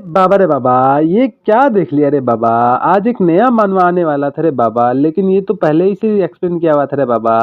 बाबा रे बाबा, ये क्या देख लिया रे बाबा। आज एक नया मानवा आने वाला था रे बाबा, लेकिन ये तो पहले ही से एक्सप्लेन किया हुआ था रे बाबा।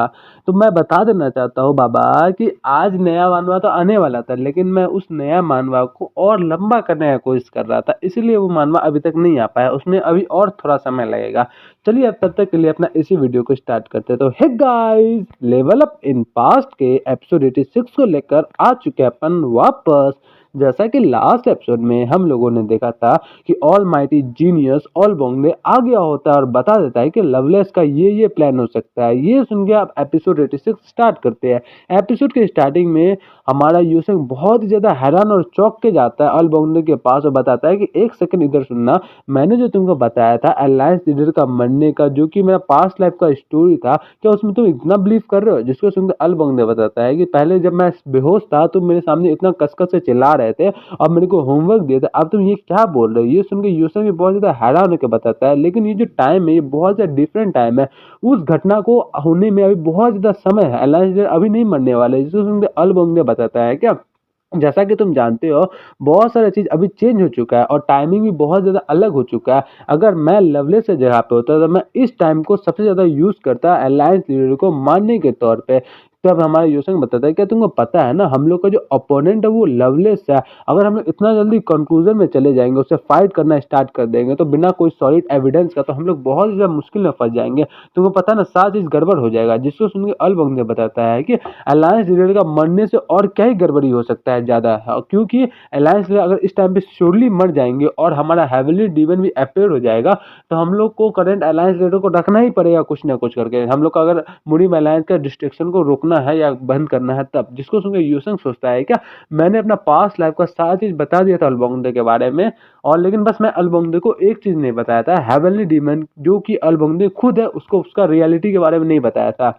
तो मैं बता देना चाहता हूँ बाबा कि आज नया मानवा तो आने वाला था, लेकिन मैं उस नया मानवा को और लंबा करने का कोशिश कर रहा था, इसलिए वो मानवा अभी तक नहीं आ पाया। उसमें अभी और थोड़ा समय लगेगा। चलिए अब तब तक के लिए अपना इसी वीडियो को स्टार्ट करते हैं। तो hey guys, level up in past के एपिसोड 86 को लेकर आ चुके हैं अपन वापस। जैसा कि लास्ट एपिसोड में हम लोगों ने देखा था कि ऑल माइटी जीनियस ऑल बोंगले आ गया होता है और बता देता है कि लवलेस का ये प्लान हो सकता है। ये सुन के आप एपिसोड 86 स्टार्ट करते हैं। एपिसोड के स्टार्टिंग में हमारा यूसंग बहुत ही ज्यादा हैरान और चौंक के जाता है ऑल बोंगले के पास और बताता है कि एक सेकंड इधर सुनना, मैंने जो तुमको बताया था अलायंस लीडर का मरने का, जो कि मेरा पास्ट लाइफ का स्टोरी था, क्या उसमें तुम इतना बिलीव कर रहे हो? जिसको सुनकर अल बोंगले बताता है कि पहले जब मैं बेहोश था तो मेरे सामने इतना कसकस से चिल्ला रहे थे और मेरे को होमवर्क दिया था, अब तुम ये क्या बोल रहे हो? ये सुन के यूसंग भी बहुत ज्यादा हैरान होकर बताता है, लेकिन ये जो टाइम है ये बहुत ज्यादा डिफरेंट टाइम है। उस घटना को होने में अभी बहुत ज्यादा समय है, अलायंस लीडर अभी नहीं मरने वाले। जिसको सुन के अल बोंगले बताता है क्या, जैसा कि तुम जानते हो बहुत सारा चीज अभी चेंज हो चुका है और टाइमिंग भी बहुत ज्यादा अलग हो चुका है। अगर मैं लवलेस से जगह पे होता तो मैं इस टाइम को सबसे ज्यादा यूज करता अलायंस लीडर को मारने के तौर पे। तब हमारा यूसंग बताता है क्या तुमको पता है ना, हम लोग का जो अपोनेंट है वो लवलेस है। अगर हम लोग इतना जल्दी कंक्लूजन में चले जाएंगे, उससे फाइट करना स्टार्ट कर देंगे तो बिना कोई सॉलिड एविडेंस का, तो हम लोग बहुत ज्यादा मुश्किल में फंस जाएंगे। तुमको पता है ना, सारा चीज गड़बड़ हो जाएगा। जिसको सुन के अल बंग ने बताता है कि अलायंस लीडर का मरने से और क्या ही गड़बड़ी हो सकता है ज्यादा, क्योंकि अलायंस लीडर अगर इस टाइम पे श्योरली मर जाएंगे और हमारा हेवनली डीमन भी अपेयर हो जाएगा, तो हम लोग को करंट अलायंस लीडर को रखना ही पड़ेगा कुछ ना कुछ करके। हम लोग को अगर मुरीम अलायंस का डिस्ट्रक्शन को रोकना है या बंद करना है तब। जिसको सुन के यूसंग सोचता है क्या, मैंने अपना पास्ट लाइफ का सारा चीज बता दिया था अल्बोंगदे के बारे में, और लेकिन बस मैं अल्बोंगदे को एक चीज नहीं बताया था, हेवनली डीमन जो कि अल्बोंगदे खुद है उसको उसका रियलिटी के बारे में नहीं बताया था।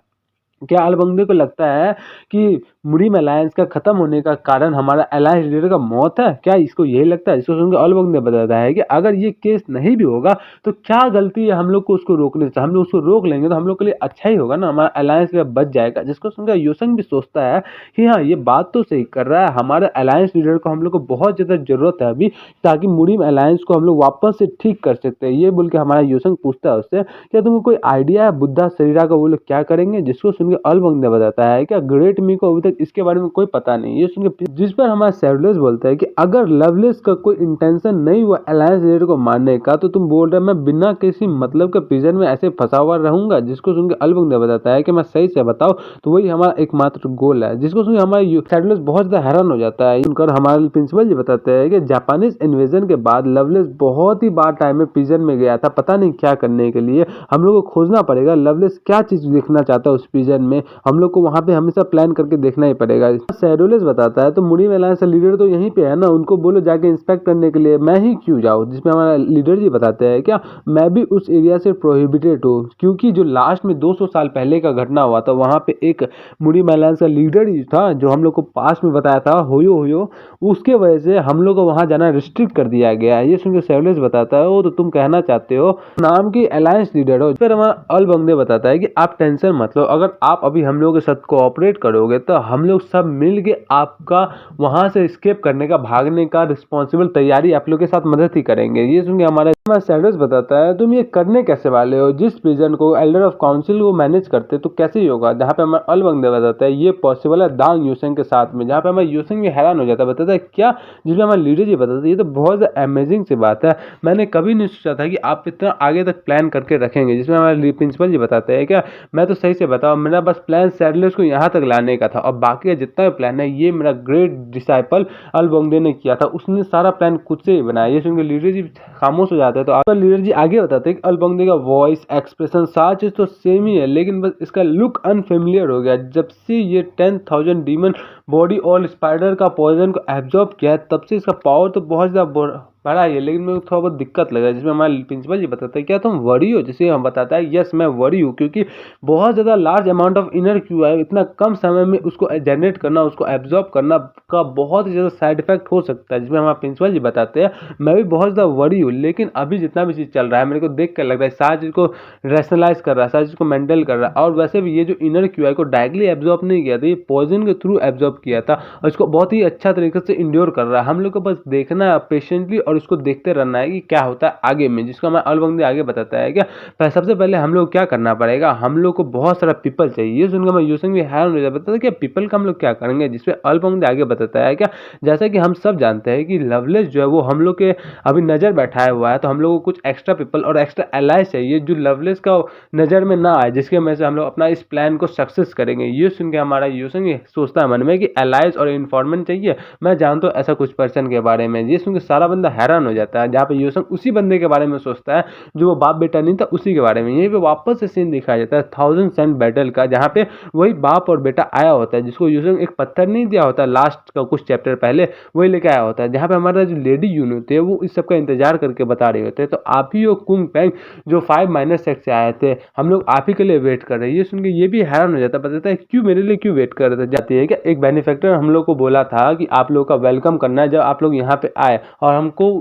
क्या अलबंदे को लगता है कि मुरीम अलायंस का खत्म होने का कारण हमारा अलायंस लीडर का मौत है? क्या इसको यही लगता है? इसको सुनकर अलबंदे बताता है कि अगर ये केस नहीं भी होगा तो क्या गलती है हम लोग को उसको रोकने से? हम लोग उसको रोक लेंगे तो हम लोग के लिए अच्छा ही होगा ना, हमारा अलायंस लीडर बच जाएगा। जिसको सुनकर यूसंग भी सोचता है कि हाँ, ये बात तो सही कर रहा है, हमारे अलायंस लीडर को हम लोग को बहुत ज्यादा जरूरत है अभी, ताकि मुरीम अलायंस को हम लोग वापस से ठीक कर सकते हैं। ये बोल के हमारा यूसंग पूछता है उससे, क्या तुमको कोई आइडिया है बुद्धा शरीरा का वो लोग क्या करेंगे? जिसको सुनकर अलबंग ने बताता है क्या ग्रेट मी को अभी तक इसके बारे में कोई पता नहीं। ये सुनकर जिस पर हमारा सेवलेस बोलता है कि अगर लवलेस का कोई इंटेंशन नहीं हुआ अलायंस लीडर को मारने का, तो तुम बोल रहे मैं बिना किसी मतलब के प्रिजन में ऐसे फंसा हुआ रहूंगा? जिसको सुनकर अलबंग ने बताता है कि मैं सही से बताओ तो वही हमारा एकमात्र गोल है। जिसको सुनकर हमारा सेवलेस बहुत ज्यादा हैरान हो जाता है। सुनकर हमारे प्रिंसिपल जी बताते हैं कि जापानीज इन्वेजन के बाद लवलेस बहुत ही बार टाइम में प्रिजन में गया था, पता नहीं क्या करने के लिए। हम लोग को खोजना पड़ेगा लवलेस क्या चीज देखना चाहता है उस प्रिजन में, हम लोग को वहां पे हमेशा प्लान करके देखना ही पड़ेगा। सैडोलेस बताता है तो मुरीम अलायंस का लीडर तो यहीं पे है ना, उनको बोलो जाके इंस्पेक्ट करने के लिए, मैं ही क्यों जाऊँ? जिसमें हमारा लीडर जी बताते हैं क्या मैं भी उस एरिया से प्रोहिबिटेड हूँ, क्योंकि जो लास्ट में 200 साल पहले का घटना हुआ था वहां पे एक मुरीम अलायंस का लीडर ही था जो हम लोग को पास में बताया था, होयो, उसके वजह से हम लोग को वहां जाना रिस्ट्रिक्ट कर दिया गया है। ये सुनकर सैडोलेस बताता है, वो तो तुम कहना चाहते हो नाम की अलायंस लीडर हो। फिर हमारा अल बंगदे बताता है कि आप टेंशन मत लो, अगर आप अभी हम लोग के साथ कोऑपरेट करोगे तो हम लोग सब मिल के आपका वहां से एस्केप करने का, भागने का रिस्पॉन्सिबल तैयारी आप लोग के साथ मदद ही करेंगे। ये सुन के हमारा सैंडर्स बताता है तुम ये करने कैसे वाले हो? जिस प्रिजन को एल्डर ऑफ काउंसिल को मैनेज करते तो कैसे ही होगा? जहाँ पे हमारा अल बंगदे बताता है ये पॉसिबल है दांग यूसेंग के साथ में, जहाँ पे हमारा यूसेंग भी हैरान हो जाता है, बताता है क्या? जिसमें हमारे लीडर जी बताते हैं ये तो बहुत अमेजिंग सी बात है, मैंने कभी नहीं सोचा था कि आप इतना आगे तक प्लान करके रखेंगे। जिसमें हमारे प्रिंसिपल जी बताते हैं क्या मैं तो सही से बताऊं, मेरा बस प्लान सैडलेस को यहाँ तक लाने का था और बाकी का जितना भी प्लान है ये मेरा ग्रेट डिसाइपल अलबोंगदे ने किया था, उसने सारा प्लान खुद से ही बनाया। ये सुनकर लीडर जी खामोश हो जाते हैं। तो आपका लीडर जी आगे बताते हैं कि अलबोंगदे का वॉइस एक्सप्रेशन सारा चीज तो सेम ही है, लेकिन बस इसका लुक अनफेमिलियर हो गया। जब से ये 10,000 डीमन बॉडी और स्पाइडर का पॉइजन को एब्जॉर्ब किया है तब से इसका पावर तो बहुत ज्यादा बड़ा ही है, लेकिन मेरे को थोड़ा बहुत दिक्कत लगा। जिसमें हमारे प्रिंसिपल जी बताते हैं क्या तुम वरी हो? जिसे हम बताता है यस मैं वरी हूँ, क्योंकि बहुत ज़्यादा large amount of inner Q है, इतना कम समय में उसको जनरेट करना, उसको एब्जॉर्ब करना का बहुत ही ज़्यादा साइड इफेक्ट हो सकता है। जिसमें हमारे प्रिंसिपल जी बताते हैं मैं भी बहुत ज़्यादा वरी हूँ, लेकिन अभी जितना भी चीज़ चल रहा है मेरे को देख कर लग रहा है सारी चीज़ को रैशनलाइज कर रहा है, सारी चीज़ को मेंटल कर रहा है। और वैसे भी ये जो इनर क्यू है को डायरेक्टली एब्जॉर्ब नहीं किया था, ये पॉइजन के थ्रू एब्जॉर्ब डेवलप किया था और इसको बहुत ही अच्छा तरीके से इंड्योर कर रहा है। हम लोग को बस देखना है पेशेंटली और उसको देखते रहना है कि क्या होता है आगे में, जिसको हमारा अलबंदी आगे बताता है। क्या सबसे पहले हम लोग क्या करना पड़ेगा, हम लोग को बहुत सारा पीपल चाहिए। ये सुनकर मैं यूसुफ भी हैरान हो जाता है कि पीपल का हम लोग क्या करेंगे, जिसपे अलबंदी आगे बताता है। क्या जैसा कि हम सब जानते हैं कि लवलेस जो है वो हम लोग के अभी नज़र बैठाया हुआ है, तो हम लोग को कुछ एक्स्ट्रा पीपल और एक्स्ट्रा एलाइज चाहिए जो लवलेस का नज़र में ना आए, जिसके वजह से हम लोग अपना इस प्लान को सक्सेस करेंगे। ये सुन के हमारा यूसन ये सोचता है मन में कि एलाइज और इन्फॉर्मेंट चाहिए, मैं जानता हूँ ऐसा कुछ पर्सन के बारे में। ये सुन के सारा बंदा हैरान हो जाता है, जहाँ पे यूसन उसी बंदे के बारे में सोचता है जो वो बाप बेटा नहीं था, उसी के बारे में। यहीं पे वापस से सीन दिखाया जाता है 1000 सन बैटल का, जहाँ पे वही बाप और बेटा आया होता है, जिसको यूसन एक पत्थर नहीं दिया होता लास्ट का कुछ चैप्टर पहले, वही लेके आया होता है। जहाँ पे हमारा जो लेडी यूनो थे वो इस सब का इंतजार करके बता रहे होते हैं, तो आप ही हो कुंग पेंग जो 5 सेक्स से आए थे, हम लोग आप ही के लिए वेट कर रहे हैं। ये सुन के ये भी हैरान हो जाता है, बताता है क्यों मेरे लिए क्यों वेट कर रहे थे। जाती है क्या एक बेनिफैक्टर हम लोग को बोला था कि आप लोग का वेलकम करना है जब आप लोग यहाँ पे आए, और हमको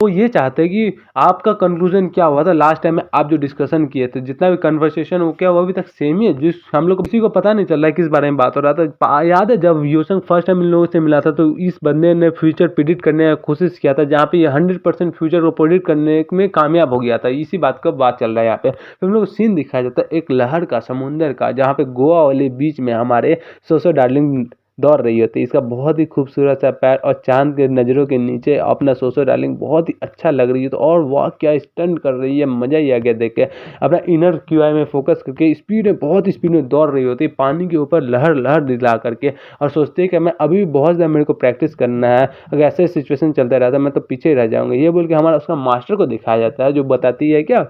वो ये चाहते हैं कि आपका कंक्लूजन क्या हुआ था लास्ट टाइम में, आप जो डिस्कशन किए थे, जितना भी कन्वर्सेशन हो क्या वो अभी तक सेम ही है, जिस हम लोग को किसी को पता नहीं चल रहा है किस बारे में बात हो रहा था। याद है जब योसंग फर्स्ट टाइम इन लोगों से मिला था तो इस बंदे ने फ्यूचर प्रिडिक्ट करने की कोशिश किया था, जहाँ पे ये 100% फ्यूचर को प्रिडिक्ट करने में कामयाब हो गया था। इसी बात का बात चल रहा है यहाँ पे। फिर हम लोग सीन दिखाया जाता है एक लहर का, समुंदर का, जहाँ पे गोवा वाले बीच में हमारे सोसो डार्लिंग दौड़ रही होती है। इसका बहुत ही खूबसूरत सा पैर और चांद के नज़रों के नीचे अपना सोसो डार्लिंग बहुत ही अच्छा लग रही है, तो और वाह क्या स्टंट कर रही है, मज़ा ही आ गया देख के। अपना इनर क्यूआई में फोकस करके स्पीड में बहुत स्पीड में दौड़ रही होती है, पानी के ऊपर लहर लहर दिला करके, और सोचते हैं कि मैं अभी भी बहुत ज़्यादा मेरे को प्रैक्टिस करना है, अगर ऐसे सिचुएशन चलता रहता मैं तो पीछे ही रह जाऊँगा। ये बोल के हमारा उसका मास्टर को दिखाया जाता है, जो बताती है क्या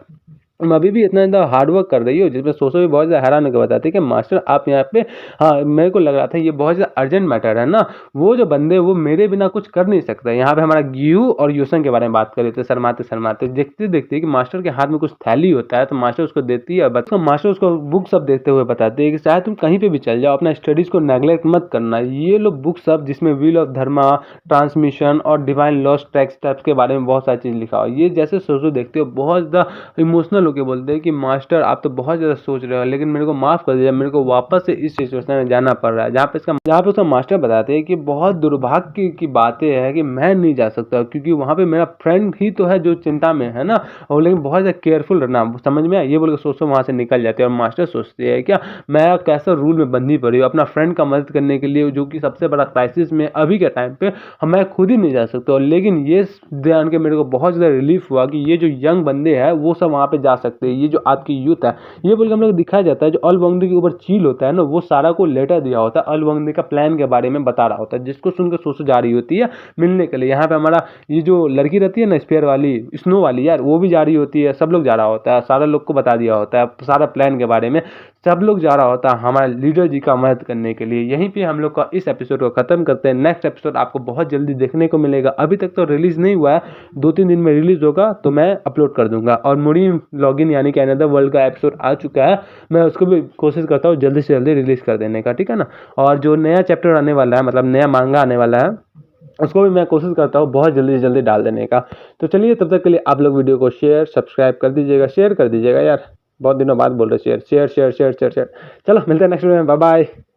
तुम अभी भी इतना ज़्यादा हार्ड वर्क कर रही हो, जिसमें सोचो भी बहुत ज़्यादा हैरान होकर बताती है कि मास्टर आप यहाँ पे, हाँ मेरे को लग रहा था ये बहुत ज़्यादा अर्जेंट मैटर है ना, वो जो बंदे वो मेरे बिना कुछ कर नहीं सकता। यहाँ पे हमारा गियू और यूसन के बारे में बात कर रहे थे, शर्माते शर्माते देखते देखते कि मास्टर के हाथ में कुछ थैली होता है, तो मास्टर उसको देती है, मास्टर उसको बुक सब देखते हुए बताते हैं कि शायद तुम कहीं पर भी चल जाओ, अपना स्टडीज़ को नेगलेक्ट मत करना। ये लोग बुक सब जिसमें व्हील ऑफ धर्मा, ट्रांसमिशन और डिवाइन लॉस्ट ट्रैक्स टाइप्स के बारे में बहुत सारी चीज़ लिखा हो, ये जैसे सोचो देखते हो बहुत ज़्यादा इमोशनल होकर बोलते हैं कि मास्टर आप तो बहुत ज़्यादा सोच रहे हो, लेकिन मेरे को माफ़ कर दीजिए, मेरे को वापस से इस सिचुएशन में जाना पड़ रहा है। जहाँ पे उसका मास्टर बताते हैं कि बहुत दुर्भाग्य की बातें हैं कि मैं नहीं जा सकता, क्योंकि वहाँ पे मेरा फ्रेंड ही तो है जो चिंता में है ना, और लेकिन बहुत ज़्यादा केयरफुल रहना, समझ में आया। ये बोल के सोचो वहाँ से निकल जाते हैं, और मास्टर सोचते हैं क्या मैं कैसा रूल में बंदी पड़ी हूँ अपना फ्रेंड का मदद करने के लिए, जो कि सबसे बड़ा क्राइसिस में अभी के टाइम पे मैं खुद ही नहीं जा सकता। लेकिन ये ध्यान के मेरे को बहुत ज़्यादा रिलीफ हुआ कि ये जो यंग बंदे हैं वो सब वहाँ पे जा सकते हैं, ये जो आज की यूथ है। ये बोल के हम लोग दिखाया जाता है जो अलबंदी के ऊपर चील होता है ना, वो सारा को लेटर दिया होता है, अलबंदी का प्लान के बारे में बता रहा होता है, जिसको सुनकर सोचो जा रही होती है मिलने के लिए। यहाँ पे हमारा ये जो लड़की रहती है ना स्पेयर वाली, स्नो वाली यार, वो भी जा रही होती है, सब लोग जा रहा होता है, सारा लोग को बता दिया होता है सारा प्लान के बारे में, सब लोग जा रहा होता है हमारे लीडर जी का मदद करने के लिए। यहीं पे हम लोग का इस एपिसोड को खत्म करते हैं। नेक्स्ट एपिसोड आपको बहुत जल्दी देखने को मिलेगा, अभी तक तो रिलीज नहीं हुआ है, 2-3 दिन में रिलीज होगा तो मैं अपलोड कर दूंगा। और मुड़ी लॉगिन यानी कि अनदर वर्ल्ड का एपिसोड आ चुका है, मैं उसको भी कोशिश करता हूँ जल्दी से जल्दी रिलीज कर देने का, ठीक है ना। और जो नया चैप्टर आने वाला है, मतलब नया मांगा आने वाला है, उसको भी मैं कोशिश करता हूँ बहुत जल्दी से जल्दी डाल देने का। तो चलिए तब तक के लिए आप लोग वीडियो को शेयर सब्सक्राइब कर दीजिएगा, शेयर कर दीजिएगा यार, बहुत दिनों बाद बोल रहे share share share share share share. चलो मिलते हैं नेक्स्ट वीडियो में, बाय बाय।